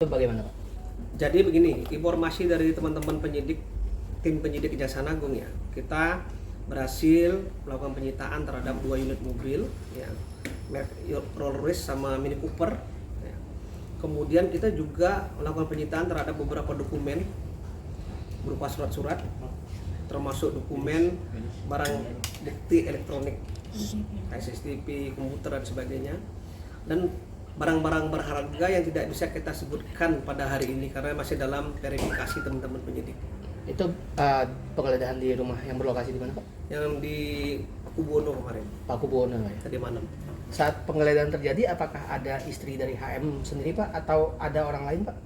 Itu bagaimana Pak? Jadi begini, informasi dari teman-teman penyidik, tim penyidik Kejaksaan Agung ya, kita berhasil melakukan penyitaan terhadap 2 unit mobil, ya, Rolls Royce sama Mini Cooper. Ya. Kemudian kita juga melakukan penyitaan terhadap beberapa dokumen berupa surat-surat, termasuk dokumen barang bukti elektronik, kayak CCTV, komputer dan sebagainya, dan barang-barang berharga yang tidak bisa kita sebutkan pada hari ini karena masih dalam verifikasi teman-teman penyidik. Itu penggeledahan di rumah yang berlokasi di mana Pak? Yang di Pakubuwono kemarin, Pakubuwono ya. tadi malam. Saat penggeledahan terjadi, apakah ada istri dari HM sendiri Pak atau ada orang lain Pak?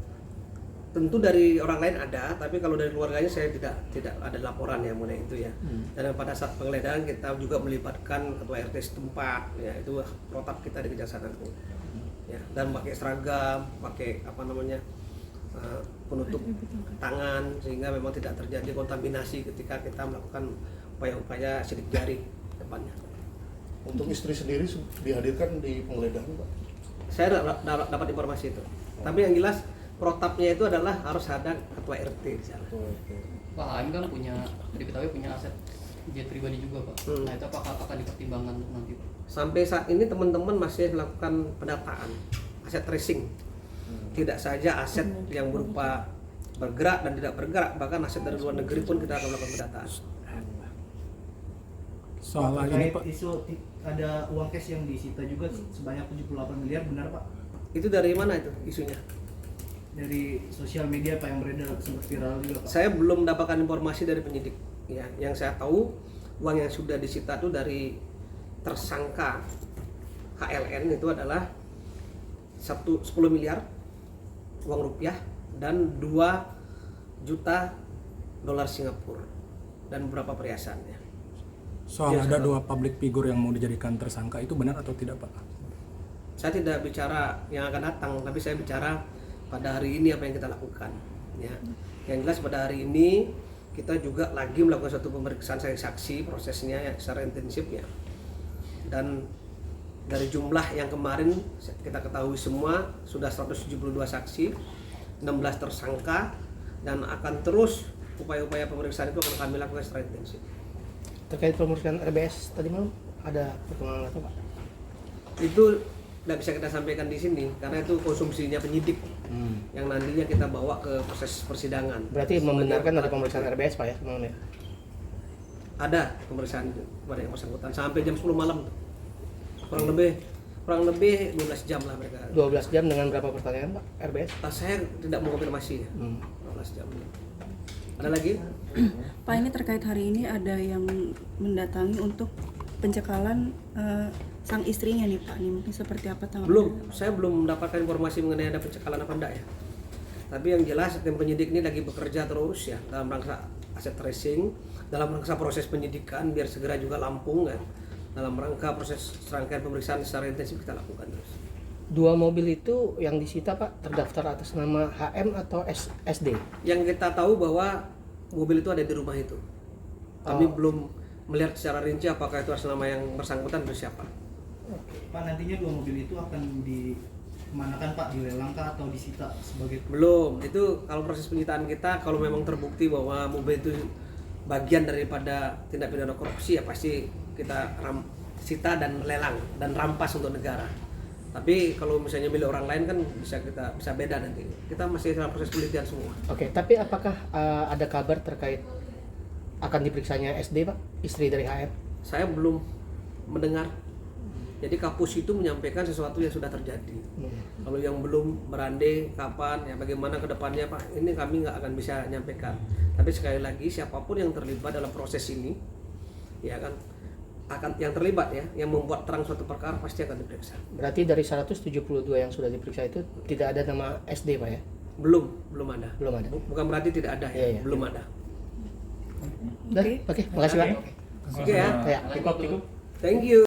Tentu dari orang lain ada, tapi kalau dari keluarganya saya tidak ada laporan ya mengenai itu ya. Dan pada saat penggeledahan kita juga melibatkan ketua RT setempat, ya itu protap kita di Kejaksaan Agung. Ya, dan pakai seragam, pakai penutup tangan sehingga memang tidak terjadi kontaminasi ketika kita melakukan upaya-upaya sidik jari depannya. Untuk istri sendiri dihadirkan di penggeledahan Pak? Saya dapat informasi itu. Tapi yang jelas protapnya itu adalah harus ada ketua RT di sana. Pak HM kan diketahui punya aset jet pribadi juga Pak. Nah itu apakah akan dipertimbangkan untuk nanti Pak? Sampai saat ini teman-teman masih melakukan pendataan aset tracing. Tidak saja aset yang berupa bergerak dan tidak bergerak, bahkan aset dari luar negeri pun kita akan melakukan pendataan. Soal ini Pak, isu ada uang cash yang disita juga sebanyak 78 miliar, benar Pak? Itu dari mana itu isunya? Dari sosial media Pak yang beredar sempat viral juga Pak. Saya belum mendapatkan informasi dari penyidik. Ya, yang saya tahu uang yang sudah disita itu dari tersangka HLN itu adalah 10 miliar uang rupiah dan 2 juta dolar Singapura dan beberapa perhiasannya. soal ada 2 public figure yang mau dijadikan tersangka itu benar atau tidak Pak? Saya tidak bicara yang akan datang, tapi saya bicara pada hari ini apa yang kita lakukan. Ya. Yang jelas pada hari ini kita juga lagi melakukan suatu pemeriksaan saksi prosesnya yang secara intensif ya. Dan dari jumlah yang kemarin kita ketahui semua sudah 172 saksi, 16 tersangka, dan akan terus upaya-upaya pemeriksaan itu akan kami lakukan secara intensif. Terkait pemeriksaan RBS tadi malam, ada perkembangan apa Pak? Itu tidak bisa kita sampaikan di sini karena itu konsumsinya penyidik yang nantinya kita bawa ke proses persidangan. Berarti membenarkan ada pemeriksaan RBS Pak ya kemarin ya? Ada pemeriksaan kepada yang bersangkutan sampai jam 10 malam, kurang lebih 12 jam lah mereka. 12 jam dengan berapa pertanyaan Pak RBS? Saya tidak mau konfirmasi ya. 12 jam. Ada lagi? Pak, ini terkait hari ini ada yang mendatangi untuk pencekalan sang istrinya nih Pak. Ini mungkin seperti apa tanggapan? Belum, saya belum mendapatkan informasi mengenai ada pencekalan apa enggak ya. Tapi yang jelas tim penyidik ini lagi bekerja terus ya dalam rangka aset tracing, dalam rangka proses penyidikan biar segera juga lampung kan. Dalam rangka proses serangkaian pemeriksaan secara intensif kita lakukan terus. 2 mobil itu yang disita Pak terdaftar atas nama HM atau SD? Yang kita tahu bahwa mobil itu ada di rumah itu. Kami belum melihat secara rinci apakah itu atas nama yang bersangkutan atau siapa. Pak, nantinya 2 mobil itu akan dimanakan Pak, dilelang kah atau disita sebagai? Belum, itu kalau proses penyitaan kita kalau memang terbukti bahwa mobil itu bagian daripada tindak pidana korupsi ya pasti kita sita dan lelang dan rampas untuk negara. Tapi kalau misalnya milik orang lain kan bisa beda nanti. Kita masih dalam proses penelitian semua. Oke, tapi apakah ada kabar terkait akan diperiksanya SD Pak, istri dari HM? Saya belum mendengar. Jadi Kapus itu menyampaikan sesuatu yang sudah terjadi. Kalau yang belum berandai kapan ya bagaimana ke depannya Pak, ini kami nggak akan bisa nyampaikan. Tapi sekali lagi siapapun yang terlibat dalam proses ini ya kan akan yang terlibat ya, yang membuat terang suatu perkara pasti akan diperiksa. Berarti dari 172 yang sudah diperiksa itu tidak ada nama SD Pak ya? Belum ada. Belum ada. Bukan berarti tidak ada ya, belum ada. Oke, makasih Pak. Oke ya. Ya. Thank you.